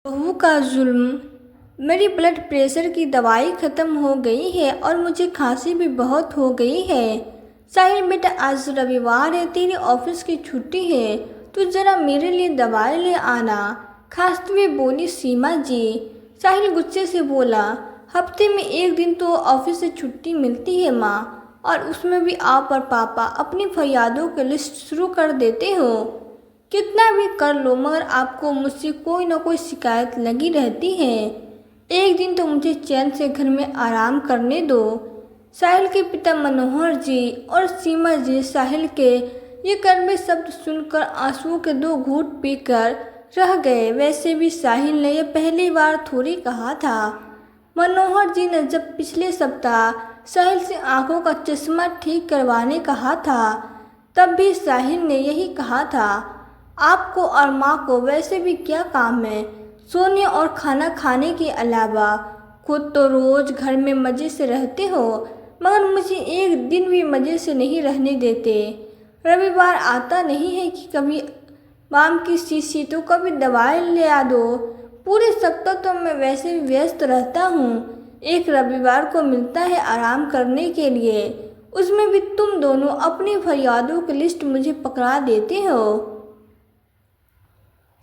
बहू का जुल्म। मेरी ब्लड प्रेशर की दवाई ख़त्म हो गई है और मुझे खांसी भी बहुत हो गई है। साहिल बेटा, आज रविवार है, तेरी ऑफिस की छुट्टी है, तू ज़रा मेरे लिए दवाई ले आना, खांसते हुए बोली सीमा जी। साहिल गुस्से से बोला, हफ्ते में एक दिन तो ऑफिस से छुट्टी मिलती है माँ, और उसमें भी आप और पापा अपनी फरियादों की लिस्ट शुरू कर देते हो। कितना भी कर लो मगर आपको मुझसे कोई ना कोई शिकायत लगी रहती है। एक दिन तो मुझे चैन से घर में आराम करने दो। साहिल के पिता मनोहर जी और सीमा जी साहिल के ये कड़वे शब्द सुनकर आंसुओं के दो घूंट पीकर रह गए। वैसे भी साहिल ने यह पहली बार थोड़ी कहा था। मनोहर जी ने जब पिछले सप्ताह साहिल से आंखों का चश्मा ठीक करवाने कहा था, तब भी साहिल ने यही कहा था, आपको और माँ को वैसे भी क्या काम है सोने और खाना खाने के अलावा। खुद तो रोज़ घर में मज़े से रहते हो, मगर मुझे एक दिन भी मज़े से नहीं रहने देते। रविवार आता नहीं है कि कभी आम की शीशी तो कभी दवाई ले आ दो। पूरे सप्ताह तो मैं वैसे भी व्यस्त रहता हूँ, एक रविवार को मिलता है आराम करने के लिए, उसमें भी तुम दोनों अपनी फरियादों की लिस्ट मुझे पकड़ा देते हो।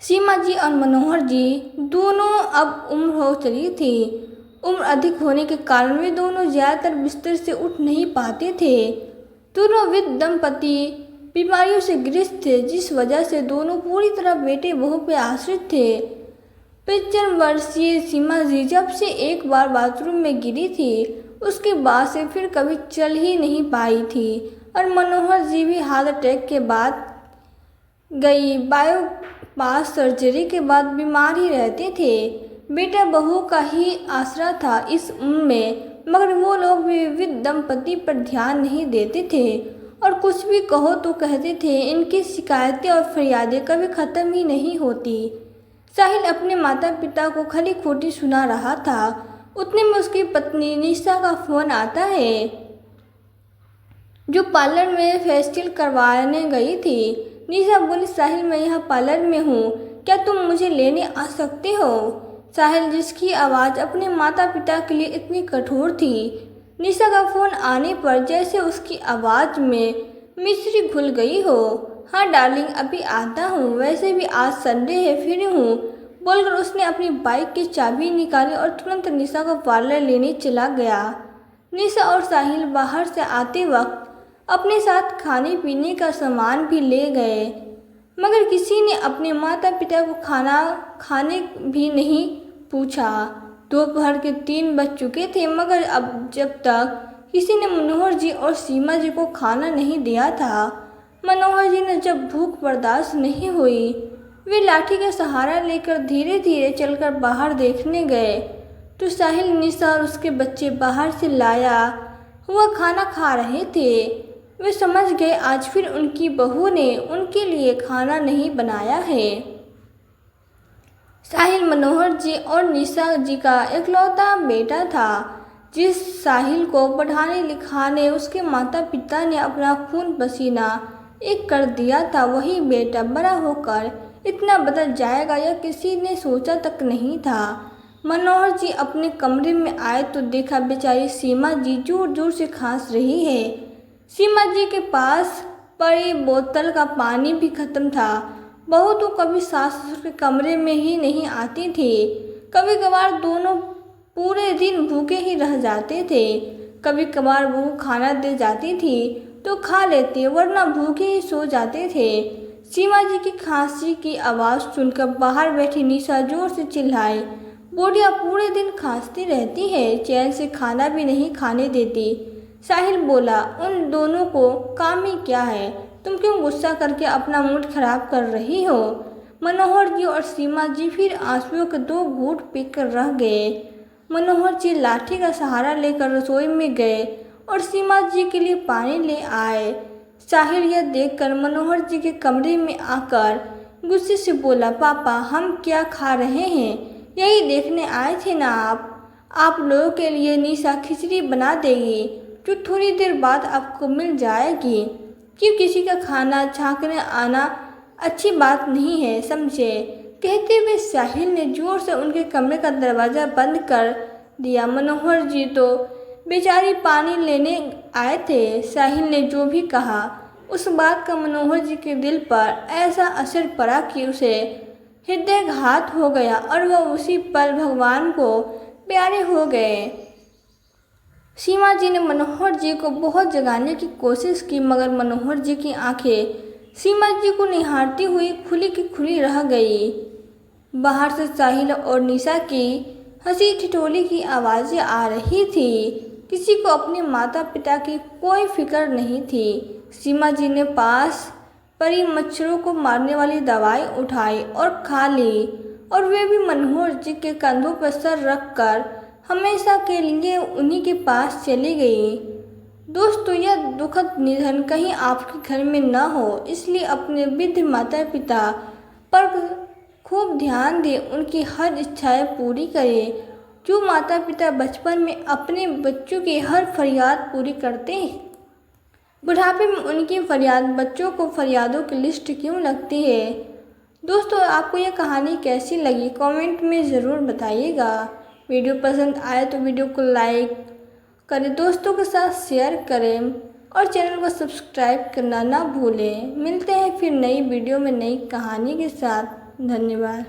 सीमा जी और मनोहर जी दोनों अब उम्र हो चली थी। उम्र अधिक होने के कारण वे दोनों ज़्यादातर बिस्तर से उठ नहीं पाते थे। दोनों वृद्ध दंपति बीमारियों से ग्रस्त थे, जिस वजह से दोनों पूरी तरह बेटे बहू पर आश्रित थे। 55 वर्षीय सीमा जी जब से एक बार बाथरूम में गिरी थी, उसके बाद से फिर कभी चल ही नहीं पाई थी। और मनोहर जी भी हार्ट अटैक के बाद गई बाईपास सर्जरी के बाद बीमार ही रहते थे। बेटा बहू का ही आसरा था इस उम्र में, मगर वो लोग भी वृद्ध दंपति पर ध्यान नहीं देते थे और कुछ भी कहो तो कहते थे। इनकी शिकायतें और फरियादें कभी ख़त्म ही नहीं होती। साहिल अपने माता पिता को खरी खोटी सुना रहा था। उतने में उसकी पत्नी निशा का फ़ोन आता है, जो पार्लर में फेशियल करवाने गई थी। निशा बोली, साहिल मैं यहाँ पार्लर में हूँ, क्या तुम मुझे लेने आ सकते हो? साहिल, जिसकी आवाज़ अपने माता पिता के लिए इतनी कठोर थी, निशा का फ़ोन आने पर जैसे उसकी आवाज़ में मिश्री घुल गई हो। हाँ डार्लिंग, अभी आता हूँ, वैसे भी आज संडे है, फ्री हूँ, बोलकर उसने अपनी बाइक की चाबी निकाली और तुरंत निशा को पार्लर लेने चला गया। निशा और साहिल बाहर से आते वक्त अपने साथ खाने पीने का सामान भी ले गए, मगर किसी ने अपने माता पिता को खाना खाने भी नहीं पूछा। दोपहर के 3 बज चुके थे, मगर अब जब तक किसी ने मनोहर जी और सीमा जी को खाना नहीं दिया था। मनोहर जी ने जब भूख बर्दाश्त नहीं हुई, वे लाठी का सहारा लेकर धीरे धीरे चलकर बाहर देखने गए, तो साहिल, निशा और उसके बच्चे बाहर से लाया हुआ खाना खा रहे थे। वे समझ गए आज फिर उनकी बहू ने उनके लिए खाना नहीं बनाया है। साहिल मनोहर जी और निशा जी का इकलौता बेटा था। जिस साहिल को पढ़ाने लिखाने उसके माता पिता ने अपना खून पसीना एक कर दिया था, वही बेटा बड़ा होकर इतना बदल जाएगा यह किसी ने सोचा तक नहीं था। मनोहर जी अपने कमरे में आए तो देखा बेचारी सीमा जी जोर जोर से खांस रही है। सीमा जी के पास पड़ी बोतल का पानी भी खत्म था। बहू तो कभी सास ससुर के कमरे में ही नहीं आती थी। कभी कभार दोनों पूरे दिन भूखे ही रह जाते थे। कभी कभार बहू खाना दे जाती थी तो खा लेते, वरना भूखे ही सो जाते थे। सीमा जी की खांसी की आवाज़ सुनकर बाहर बैठी निशा जोर से चिल्लाई, बुढ़िया पूरे दिन खांसती रहती है, चैन से खाना भी नहीं खाने देती। साहिल बोला, उन दोनों को काम ही क्या है, तुम क्यों गुस्सा करके अपना मूड खराब कर रही हो? मनोहर जी और सीमा जी फिर आंसुओं के 2 घूंट पीकर रह गए। मनोहर जी लाठी का सहारा लेकर रसोई में गए और सीमा जी के लिए पानी ले आए। साहिल यह देखकर मनोहर जी के कमरे में आकर गुस्से से बोला, पापा हम क्या खा रहे हैं, यही देखने आए थे ना आप लोगों के लिए निशा खिचड़ी बना देगी जो थोड़ी देर बाद आपको मिल जाएगी। क्यों किसी का खाना झांकने आना अच्छी बात नहीं है, समझे? कहते हुए साहिल ने जोर से उनके कमरे का दरवाज़ा बंद कर दिया। मनोहर जी तो बेचारी पानी लेने आए थे। साहिल ने जो भी कहा उस बात का मनोहर जी के दिल पर ऐसा असर पड़ा कि उसे हृदयाघात हो गया और वह उसी पल भगवान को प्यारे हो गए। सीमा जी ने मनोहर जी को बहुत जगाने की कोशिश की, मगर मनोहर जी की आंखें सीमा जी को निहारती हुई खुली की खुली रह गई। बाहर से साहिल और निशा की हंसी ठिठोली की आवाज़ें आ रही थी। किसी को अपने माता पिता की कोई फिक्र नहीं थी। सीमा जी ने पास पड़ी मच्छरों को मारने वाली दवाई उठाई और खा ली, और वे भी मनोहर जी के कंधों पर सर रखकर हमेशा के लिए उन्हीं के पास चली गई। दोस्तों, यह दुखद निधन कहीं आपके घर में न हो, इसलिए अपने वृद्ध माता पिता पर खूब ध्यान दें, उनकी हर इच्छाएं पूरी करें। जो माता पिता बचपन में अपने बच्चों की हर फरियाद पूरी करते हैं, बुढ़ापे में उनकी फरियाद बच्चों को फरियादों की लिस्ट क्यों लगती है। दोस्तों, आपको यह कहानी कैसी लगी कमेंट में ज़रूर बताइएगा। वीडियो पसंद आए तो वीडियो को लाइक करें, दोस्तों के साथ शेयर करें और चैनल को सब्सक्राइब करना ना भूलें। मिलते हैं फिर नई वीडियो में नई कहानी के साथ। धन्यवाद।